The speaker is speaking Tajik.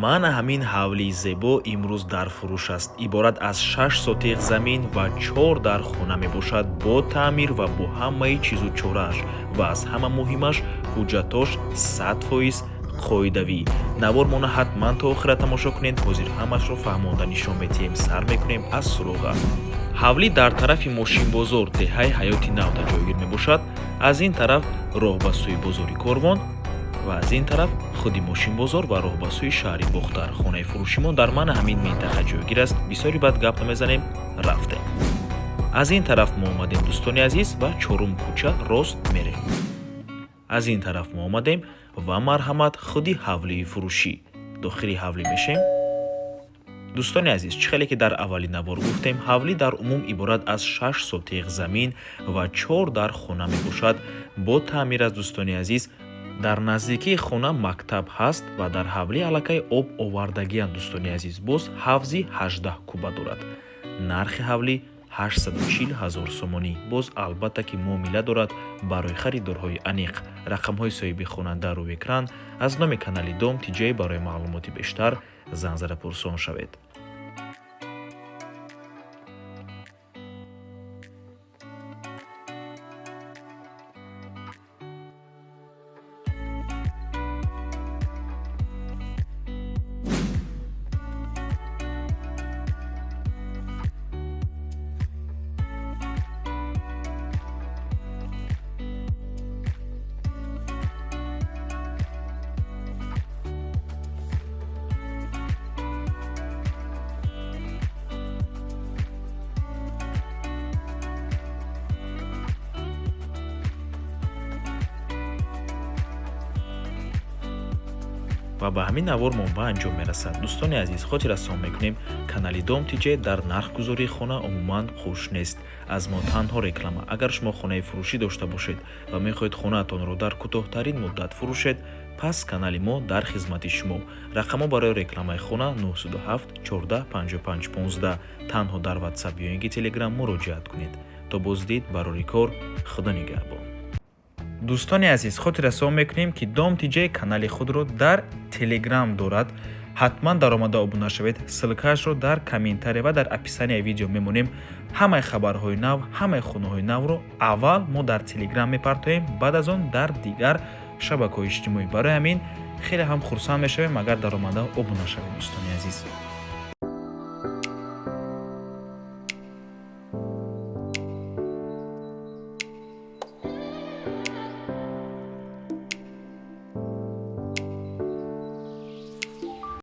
Мана ҳамин ҳавли зебо имрӯз дар фурӯш аст. Иборат аз 6 сотиқ замин ва 4 дар хона мебошад бо таъмир ва бо ҳамаи чизу чорааш ва аз ҳама муҳимаш ҳуҷҷатош 100% қоидавӣ. Навормона ҳатман то охира тамошо кунед. Ҳозир ҳамашро фаҳмонда нишон метиҳем. Сар мекунем аз суроға. ҳавлӣ дар тарафи мошинбозор деҳаи ҳаёти навда ҷойгир мебошад. Аз ин тараф роҳ ба сӯи бозори Корвон ва аз ин тараф худи мошинбозор ва роҳ ба сӯи шаҳри Бохтар. Хонаи фурӯшимон дар мана ҳамин минтақа ҷойгир аст. Бисёри бад гап намезанем, рафтем. Аз ин тараф мо омадем дӯстони азиз ва чорум кӯча рост мерем. Аз ин тараф мо омадем ва марҳамат худи ҳавлии фурӯшӣ. Дохили ҳавлӣ мешем. дӯстони азиз, чӣ хеле ки дар аввалин навор гуфтем, ҳавлӣ дар умум иборат аз 6 сотиқ замин ва 4 дар хона мебошад. Бо таъмир аст дӯстони азиз. Дар наздикии хона мактаб ҳаст ва дар ҳавлӣ аллакай об овардагианд дӯстони азиз. Боз ҳавзи 18 куба дорад. Нархи ҳавлӣ 840 000 сомонӣ. Боз албатта ки муомила дорад барои харидорҳои аниқ. Рақамҳои соҳиби хонанда рӯи экран. Аз номи канали Дом Тиҷей барои маълумоти бештар занг зада пурсон шавед. ва ба ҳамин навор мо ба анҷом мерасад. Дӯстони азиз, хотир расон мекунем, канали Дом Тиҷей дар нархгузории хона умуман хуш нест. Аз мо танҳо реклама. Агар шумо хонаи фурӯшӣ дошта бошед ва мехоҳед хонаатонро дар кӯтоҳтарин муддат фурӯшед, пас канали мо дар хизмати шумо. Рақамҳо барои рекламаи хона 907 14 55 15. Танҳо дар WhatsApp ё инги Telegram муроҷиат кунед. То боздид барори кор. Худо нигаҳбон. дӯстони азиз, хотир расон мекунем ки Дом Тиҷей канали худро дар Telegram дорад. ҳатман даромада обуна шавед. ссилкаашро дар комментария ва дар описанияи видео мемонем. ҳамаи хабарҳои нав, ҳамаи хонаҳои навро аввал мо дар Telegram мепартоем, баъд аз он дар дигар шабакаҳои иҷтимоӣ. Барои ҳамин хеле ҳам хурсанд мешавем агар даромада обуна шавед дӯстони азиз.